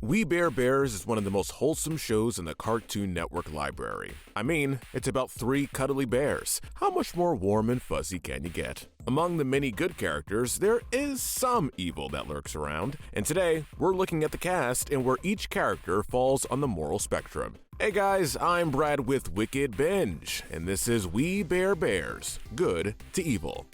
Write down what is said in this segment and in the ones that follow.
We Bare Bears is one of the most wholesome shows in the Cartoon Network library. I mean, it's about 3 cuddly bears. How much more warm and fuzzy can you get? Among the many good characters, there is some evil that lurks around, and today we're looking at the cast and where each character falls on the moral spectrum. Hey guys, I'm Brad with Wicked Binge, and this is We Bare Bears, Good to Evil.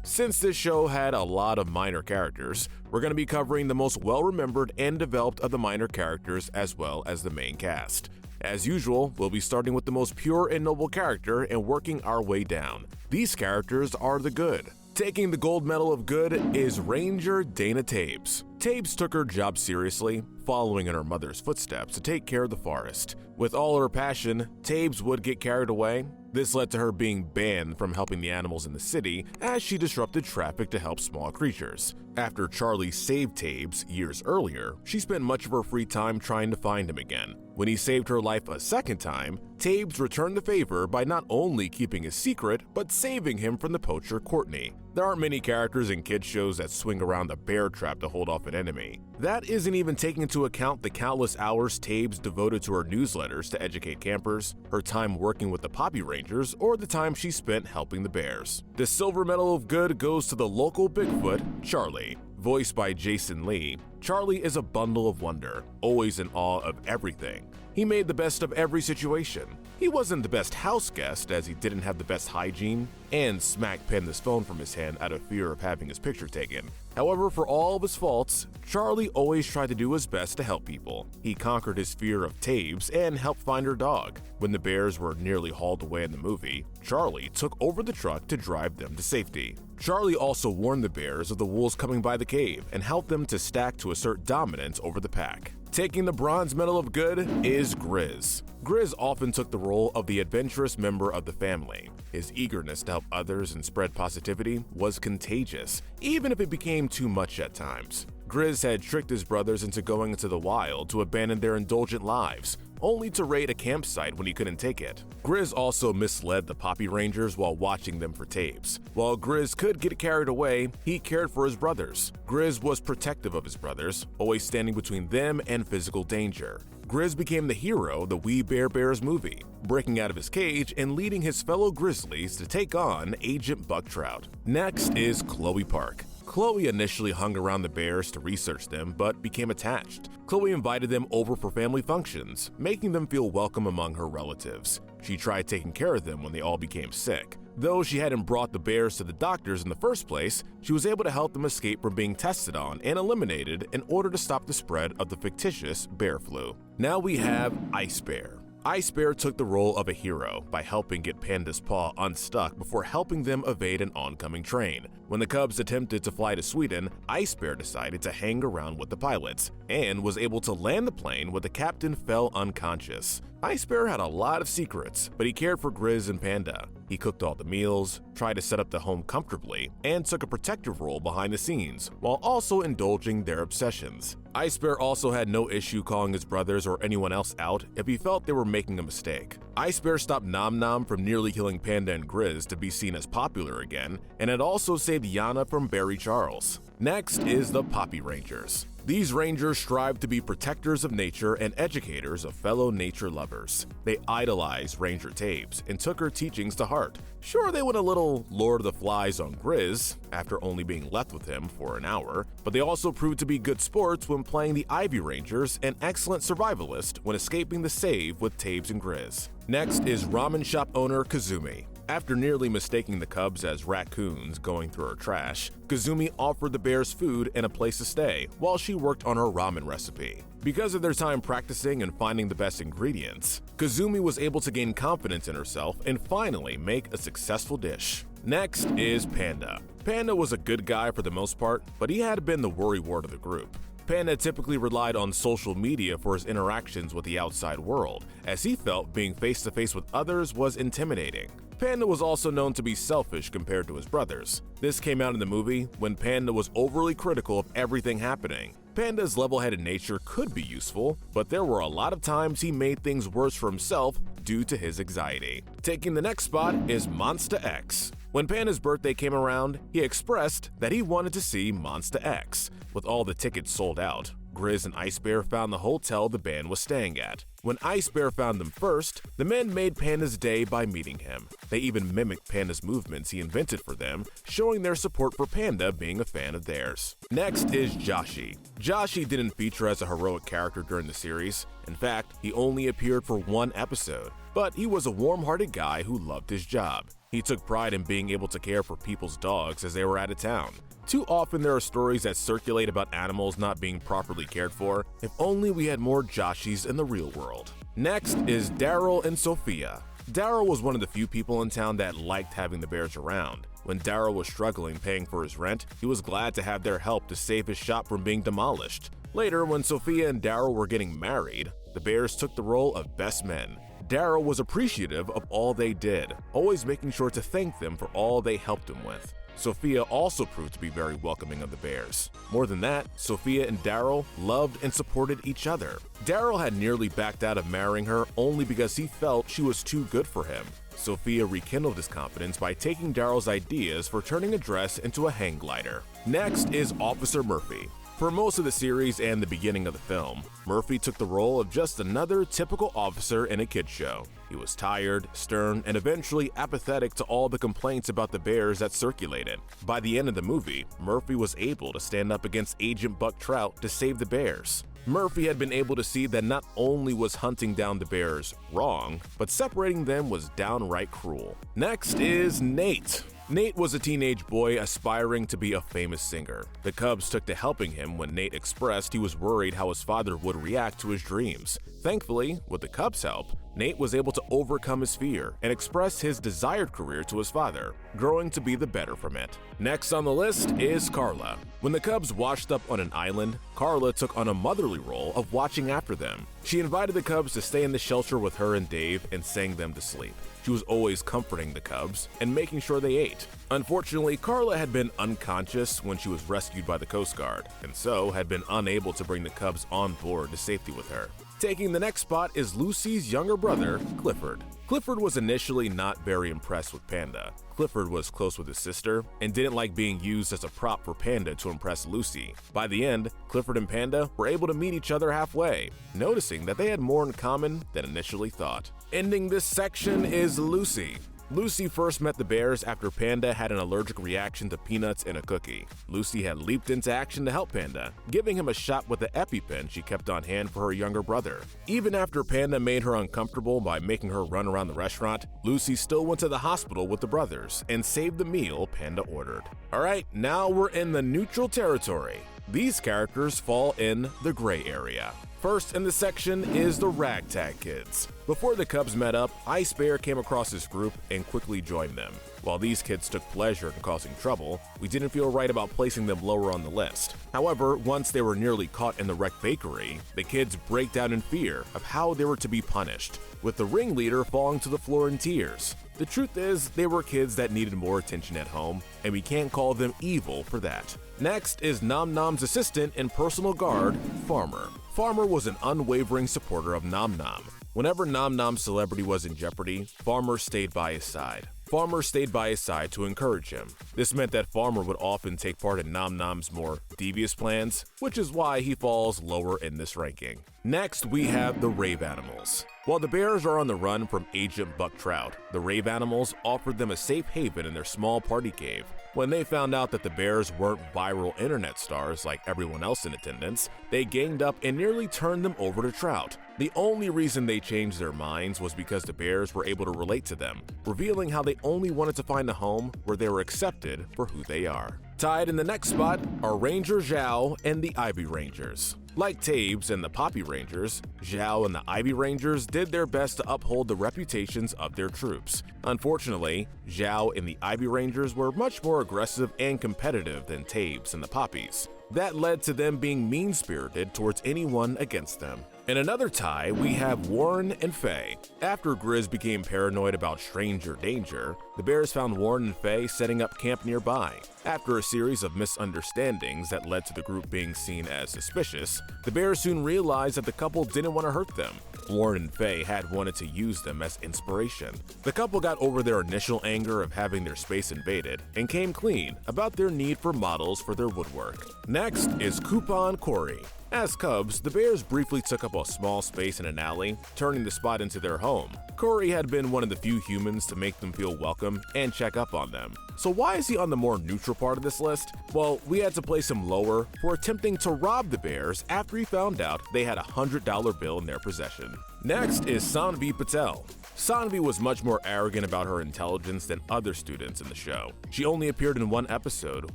Since this show had a lot of minor characters, we're going to be covering the most well-remembered and developed of the minor characters as well as the main cast. As usual, we'll be starting with the most pure and noble character and working our way down. These characters are the good. Taking the gold medal of good is Ranger Dana Tabes. Tabes took her job seriously, following in her mother's footsteps to take care of the forest. With all her passion, Tabes would get carried away. This led to her being banned from helping the animals in the city as she disrupted traffic to help small creatures. After Charlie saved Tabes years earlier, she spent much of her free time trying to find him again. When he saved her life a second time, Tabes returned the favor by not only keeping his secret, but saving him from the poacher Courtney. There aren't many characters in kids shows that swing around the bear trap to hold off an enemy. That isn't even taking into account the countless hours Tabes devoted to her newsletters to educate campers, her time working with the Poppy Rangers, or the time she spent helping the bears. The silver medal of good goes to the local Bigfoot, Charlie. Voiced by Jason Lee, Charlie is a bundle of wonder, always in awe of everything. He made the best of every situation. He wasn't the best house guest as he didn't have the best hygiene, and smacked Panda's phone from his hand out of fear of having his picture taken. However, for all of his faults, Charlie always tried to do his best to help people. He conquered his fear of Tabes and helped find her dog. When the bears were nearly hauled away in the movie, Charlie took over the truck to drive them to safety. Charlie also warned the bears of the wolves coming by the cave and helped them to stack to assert dominance over the pack. Taking the bronze medal of good is Grizz. Grizz often took the role of the adventurous member of the family. His eagerness to help others and spread positivity was contagious, even if it became too much at times. Grizz had tricked his brothers into going into the wild to abandon their indulgent lives, only to raid a campsite when he couldn't take it. Grizz also misled the Poppy Rangers while watching them for Tabes. While Grizz could get carried away, he cared for his brothers. Grizz was protective of his brothers, always standing between them and physical danger. Grizz became the hero of the We Bare Bears movie, breaking out of his cage and leading his fellow grizzlies to take on Agent Bucktrout. Next is Chloe Park. Chloe initially hung around the bears to research them, but became attached. Chloe invited them over for family functions, making them feel welcome among her relatives. She tried taking care of them when they all became sick. Though she hadn't brought the bears to the doctors in the first place, she was able to help them escape from being tested on and eliminated in order to stop the spread of the fictitious bear flu. Now we have Ice Bear. Ice Bear took the role of a hero by helping get Panda's paw unstuck before helping them evade an oncoming train. When the Cubs attempted to fly to Sweden, Ice Bear decided to hang around with the pilots and was able to land the plane when the captain fell unconscious. Ice Bear had a lot of secrets, but he cared for Grizz and Panda. He cooked all the meals, tried to set up the home comfortably, and took a protective role behind the scenes, while also indulging their obsessions. Ice Bear also had no issue calling his brothers or anyone else out if he felt they were making a mistake. Ice Bear stopped Nom Nom from nearly killing Panda and Grizz to be seen as popular again, and had also saved Yana from Barry Charles. Next is the Poppy Rangers. These rangers strive to be protectors of nature and educators of fellow nature lovers. They idolized Ranger Tabes and took her teachings to heart. Sure, they went a little Lord of the Flies on Grizz after only being left with him for an hour, but they also proved to be good sports when playing the Ivy Rangers and excellent survivalists when escaping the save with Tabes and Grizz. Next is ramen shop owner Kazumi. After nearly mistaking the Cubs as raccoons going through her trash, Kazumi offered the bears food and a place to stay while she worked on her ramen recipe. Because of their time practicing and finding the best ingredients, Kazumi was able to gain confidence in herself and finally make a successful dish. Next is Panda. Panda was a good guy for the most part, but he had been the worrywart of the group. Panda typically relied on social media for his interactions with the outside world, as he felt being face-to-face with others was intimidating. Panda was also known to be selfish compared to his brothers. This came out in the movie when Panda was overly critical of everything happening. Panda's level-headed nature could be useful, but there were a lot of times he made things worse for himself due to his anxiety. Taking the next spot is Monsta X. When Panda's birthday came around, he expressed that he wanted to see Monster X. With all the tickets sold out, Grizz and Ice Bear found the hotel the band was staying at. When Ice Bear found them first, the men made Panda's day by meeting him. They even mimicked Panda's movements he invented for them, showing their support for Panda being a fan of theirs. Next is Joshi. Joshi didn't feature as a heroic character during the series. In fact, he only appeared for one episode, but he was a warm-hearted guy who loved his job. He took pride in being able to care for people's dogs as they were out of town. Too often there are stories that circulate about animals not being properly cared for. If only we had more Joshis in the real world. Next is Daryl and Sophia. Daryl was one of the few people in town that liked having the bears around. When Daryl was struggling paying for his rent, he was glad to have their help to save his shop from being demolished. Later, when Sophia and Daryl were getting married, the bears took the role of best men. Daryl was appreciative of all they did, always making sure to thank them for all they helped him with. Sophia also proved to be very welcoming of the bears. More than that, Sophia and Daryl loved and supported each other. Daryl had nearly backed out of marrying her only because he felt she was too good for him. Sophia rekindled his confidence by taking Daryl's ideas for turning a dress into a hang glider. Next is Officer Murphy. For most of the series and the beginning of the film, Murphy took the role of just another typical officer in a kids show. He was tired, stern, and eventually apathetic to all the complaints about the bears that circulated. By the end of the movie, Murphy was able to stand up against Agent Buck Trout to save the bears. Murphy had been able to see that not only was hunting down the bears wrong, but separating them was downright cruel. Next is Nate. Nate was a teenage boy aspiring to be a famous singer. The Cubs took to helping him when Nate expressed he was worried how his father would react to his dreams. Thankfully, with the Cubs' help, Nate was able to overcome his fear and express his desired career to his father, growing to be the better from it. Next on the list is Carla. When the Cubs washed up on an island, Carla took on a motherly role of watching after them. She invited the Cubs to stay in the shelter with her and Dave and sang them to sleep. She was always comforting the Cubs and making sure they ate. Unfortunately, Carla had been unconscious when she was rescued by the Coast Guard, and so had been unable to bring the Cubs on board to safety with her. Taking the next spot is Lucy's younger brother, Clifford. Clifford was initially not very impressed with Panda. Clifford was close with his sister and didn't like being used as a prop for Panda to impress Lucy. By the end, Clifford and Panda were able to meet each other halfway, noticing that they had more in common than initially thought. Ending this section is Lucy. Lucy first met the bears after Panda had an allergic reaction to peanuts in a cookie. Lucy had leaped into action to help Panda, giving him a shot with the EpiPen she kept on hand for her younger brother. Even after Panda made her uncomfortable by making her run around the restaurant, Lucy still went to the hospital with the brothers and saved the meal Panda ordered. Alright, now we're in the neutral territory. These characters fall in the gray area. First in the section is the Ragtag Kids. Before the Cubs met up, Ice Bear came across this group and quickly joined them. While these kids took pleasure in causing trouble, we didn't feel right about placing them lower on the list. However, once they were nearly caught in the wrecked bakery, the kids break down in fear of how they were to be punished, with the ringleader falling to the floor in tears. The truth is, they were kids that needed more attention at home, and we can't call them evil for that. Next is Nom Nom's assistant and personal guard, Farmer. Farmer was an unwavering supporter of Nom Nom. Whenever Nom Nom's celebrity was in jeopardy, Farmer stayed by his side. Farmer stayed by his side to encourage him. This meant that Farmer would often take part in Nom Nom's more devious plans, which is why he falls lower in this ranking. Next, we have the Rave Animals. While the bears are on the run from Agent Buck Trout, the Rave Animals offered them a safe haven in their small party cave. When they found out that the bears weren't viral internet stars like everyone else in attendance, they ganged up and nearly turned them over to Trout. The only reason they changed their minds was because the bears were able to relate to them, revealing how they only wanted to find a home where they were accepted for who they are. Tied in the next spot are Ranger Zhao and the Ivy Rangers. Like Tabes and the Poppy Rangers, Zhao and the Ivy Rangers did their best to uphold the reputations of their troops. Unfortunately, Zhao and the Ivy Rangers were much more aggressive and competitive than Tabes and the Poppies. That led to them being mean-spirited towards anyone against them. In another tie, we have Warren and Faye. After Grizz became paranoid about stranger danger, the bears found Warren and Faye setting up camp nearby. After a series of misunderstandings that led to the group being seen as suspicious, the bears soon realized that the couple didn't want to hurt them. Warren and Faye had wanted to use them as inspiration. The couple got over their initial anger of having their space invaded and came clean about their need for models for their woodwork. Next is Koopa and Corey. As cubs, the bears briefly took up a small space in an alley, turning the spot into their home. Corey had been one of the few humans to make them feel welcome and check up on them. So why is he on the more neutral part of this list? Well, we had to place him lower for attempting to rob the bears after he found out they had a $100 bill in their possession. Next is Sanvi Patel. Sanvi was much more arrogant about her intelligence than other students in the show. She only appeared in one episode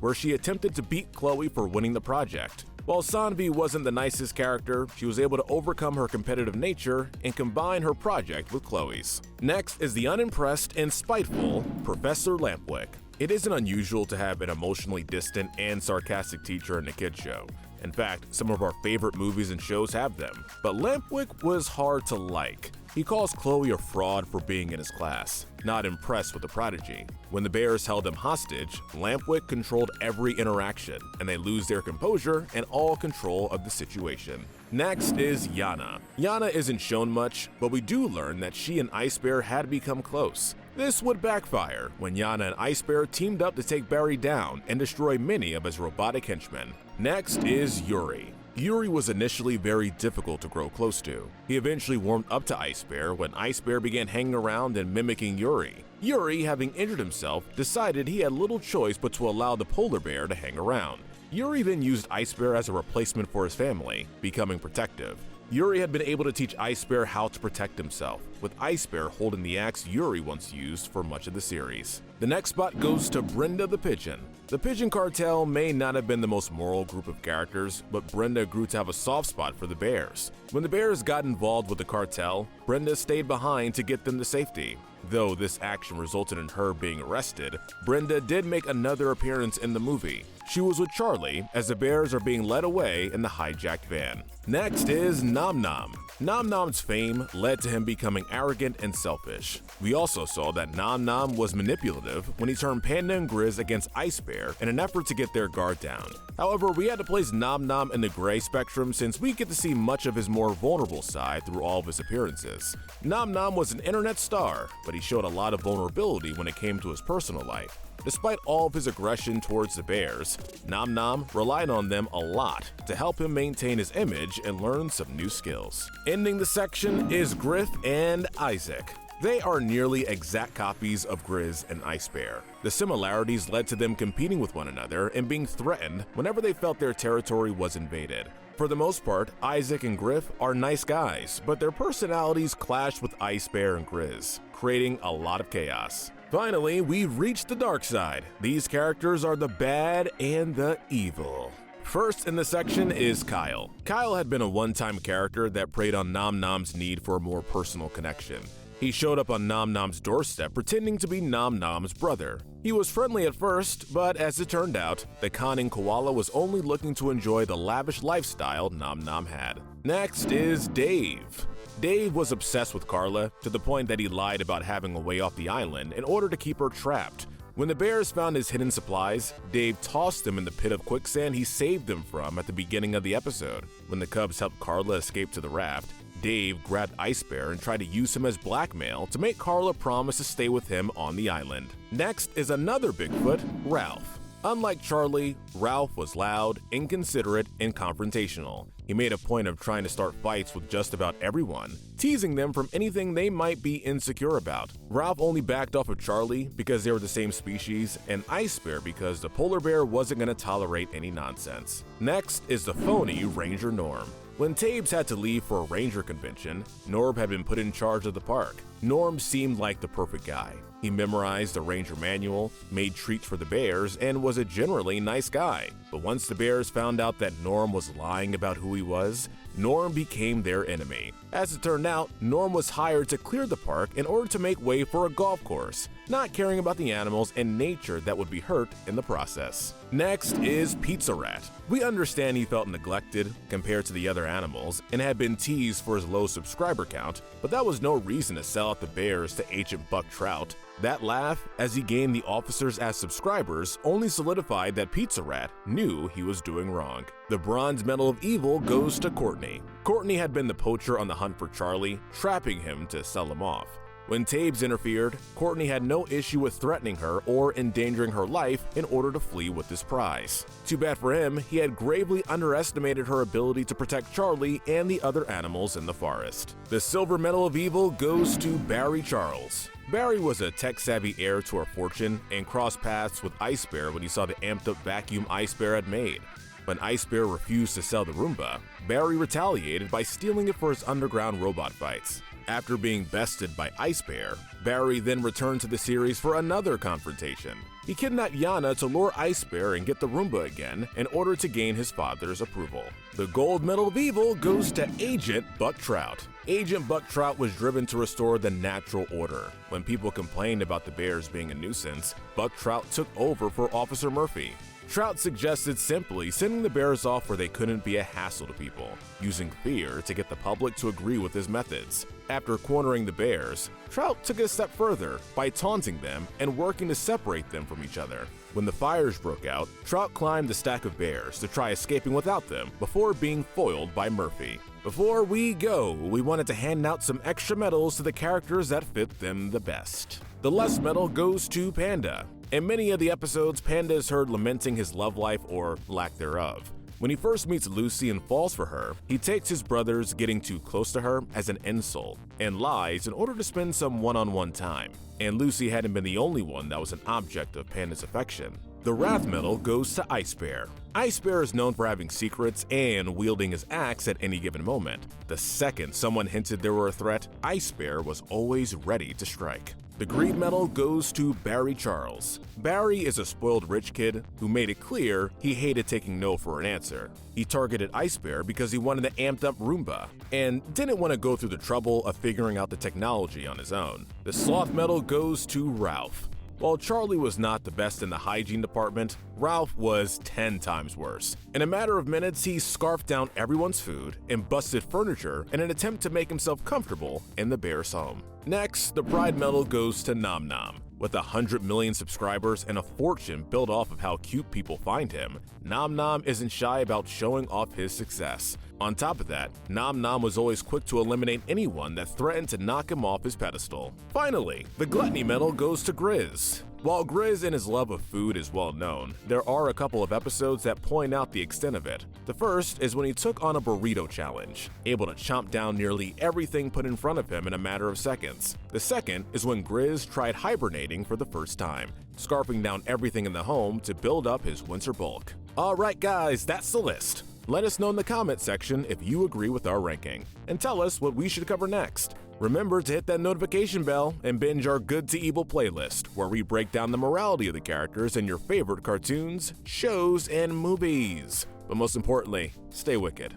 where she attempted to beat Chloe for winning the project. While Sanvi wasn't the nicest character, she was able to overcome her competitive nature and combine her project with Chloe's. Next is the unimpressed and spiteful Professor Lampwick. It isn't unusual to have an emotionally distant and sarcastic teacher in a kids show. In fact, some of our favorite movies and shows have them, but Lampwick was hard to like. He calls Chloe a fraud for being in his class, not impressed with the prodigy. When the bears held him hostage, Lampwick controlled every interaction, and they lose their composure and all control of the situation. Next is Yana. Yana isn't shown much, but we do learn that she and Ice Bear had become close. This would backfire when Yana and Ice Bear teamed up to take Barry down and destroy many of his robotic henchmen. Next is Yuri. Yuri was initially very difficult to grow close to. He eventually warmed up to Ice Bear when Ice Bear began hanging around and mimicking Yuri. Yuri, having injured himself, decided he had little choice but to allow the polar bear to hang around. Yuri then used Ice Bear as a replacement for his family, becoming protective. Yuri had been able to teach Ice Bear how to protect himself, with Ice Bear holding the axe Yuri once used for much of the series. The next spot goes to Brenda the Pigeon. The Pigeon Cartel may not have been the most moral group of characters, but Brenda grew to have a soft spot for the bears. When the bears got involved with the cartel, Brenda stayed behind to get them to safety. Though this action resulted in her being arrested, Brenda did make another appearance in the movie. She was with Charlie as the bears are being led away in the hijacked van. Next is Nom Nom. Nom Nom's fame led to him becoming arrogant and selfish. We also saw that Nom Nom was manipulative when he turned Panda and Grizz against Ice Bear in an effort to get their guard down. However, we had to place Nom Nom in the gray spectrum since we get to see much of his more vulnerable side through all of his appearances. Nom Nom was an internet star, but he showed a lot of vulnerability when it came to his personal life. Despite all of his aggression towards the bears, Nom Nom relied on them a lot to help him maintain his image and learn some new skills. Ending the section is Griff and Isaac. They are nearly exact copies of Grizz and Ice Bear. The similarities led to them competing with one another and being threatened whenever they felt their territory was invaded. For the most part, Isaac and Griff are nice guys, but their personalities clashed with Ice Bear and Grizz, creating a lot of chaos. Finally, we've reached the dark side. These characters are the bad and the evil. First in the section is Kyle. Kyle had been a one-time character that preyed on Nom Nom's need for a more personal connection. He showed up on Nom Nom's doorstep pretending to be Nom Nom's brother. He was friendly at first, but as it turned out, the conning koala was only looking to enjoy the lavish lifestyle Nom Nom had. Next is Dave. Dave was obsessed with Carla to the point that he lied about having a way off the island in order to keep her trapped. When the bears found his hidden supplies, Dave tossed them in the pit of quicksand he saved them from at the beginning of the episode. When the cubs helped Carla escape to the raft, Dave grabbed Ice Bear and tried to use him as blackmail to make Carla promise to stay with him on the island. Next is another Bigfoot, Ralph. Unlike Charlie, Ralph was loud, inconsiderate, and confrontational. He made a point of trying to start fights with just about everyone, teasing them from anything they might be insecure about. Ralph only backed off of Charlie because they were the same species, and Ice Bear because the polar bear wasn't going to tolerate any nonsense. Next is the phony Ranger Norm. When Tabes had to leave for a ranger convention, Norb had been put in charge of the park. Norm seemed like the perfect guy. He memorized the ranger manual, made treats for the bears, and was a generally nice guy. But once the bears found out that Norm was lying about who he was, Norm became their enemy. As it turned out, Norm was hired to clear the park in order to make way for a golf course, not caring about the animals and nature that would be hurt in the process. Next is Pizza Rat. We understand he felt neglected compared to the other animals and had been teased for his low subscriber count, but that was no reason to sell out the bears to Agent Buck Trout. That laugh, as he gained the officers as subscribers, only solidified that Pizza Rat knew he was doing wrong. The Bronze Medal of Evil goes to Courtney. Courtney had been the poacher on the hunt for Charlie, trapping him to sell him off. When Tabes interfered, Courtney had no issue with threatening her or endangering her life in order to flee with his prize. Too bad for him, he had gravely underestimated her ability to protect Charlie and the other animals in the forest. The Silver Medal of Evil goes to Barry Charles. Barry was a tech-savvy heir to her fortune and crossed paths with Ice Bear when he saw the amped-up vacuum Ice Bear had made. When Ice Bear refused to sell the Roomba, Barry retaliated by stealing it for his underground robot fights. After being bested by Ice Bear, Barry then returned to the series for another confrontation. He kidnapped Yana to lure Ice Bear and get the Roomba again in order to gain his father's approval. The Gold Medal of Evil goes to Agent Buck Trout. Agent Buck Trout was driven to restore the natural order. When people complained about the bears being a nuisance, Buck Trout took over for Officer Murphy. Trout suggested simply sending the bears off where they couldn't be a hassle to people, using fear to get the public to agree with his methods. After cornering the bears, Trout took it a step further by taunting them and working to separate them from each other. When the fires broke out, Trout climbed the stack of bears to try escaping without them before being foiled by Murphy. Before we go, we wanted to hand out some extra medals to the characters that fit them the best. The Les medal goes to Panda. In many of the episodes, Panda is heard lamenting his love life or lack thereof. When he first meets Lucy and falls for her, he takes his brothers getting too close to her as an insult and lies in order to spend some one-on-one time. And Lucy hadn't been the only one that was an object of Panda's affection. The Wrath medal goes to Ice Bear. Ice Bear is known for having secrets and wielding his axe at any given moment. The second someone hinted there were a threat, Ice Bear was always ready to strike. The Greed medal goes to Barry Charles. Barry is a spoiled rich kid who made it clear he hated taking no for an answer. He targeted Ice Bear because he wanted the amped-up Roomba and didn't want to go through the trouble of figuring out the technology on his own. The Sloth medal goes to Ralph. While Charlie was not the best in the hygiene department, Ralph was 10 times worse. In a matter of minutes, he scarfed down everyone's food and busted furniture in an attempt to make himself comfortable in the bear's home. Next, the Pride medal goes to Nom Nom. With 100 million subscribers and a fortune built off of how cute people find him, Nom Nom isn't shy about showing off his success. On top of that, Nom Nom was always quick to eliminate anyone that threatened to knock him off his pedestal. Finally, the Gluttony medal goes to Grizz. While Grizz and his love of food is well known, there are a couple of episodes that point out the extent of it. The first is when he took on a burrito challenge, able to chomp down nearly everything put in front of him in a matter of seconds. The second is when Grizz tried hibernating for the first time, scarfing down everything in the home to build up his winter bulk. Alright guys, that's the list. Let us know in the comment section if you agree with our ranking, and tell us what we should cover next. Remember to hit that notification bell and binge our Good to Evil playlist, where we break down the morality of the characters in your favorite cartoons, shows, and movies. But most importantly, stay wicked.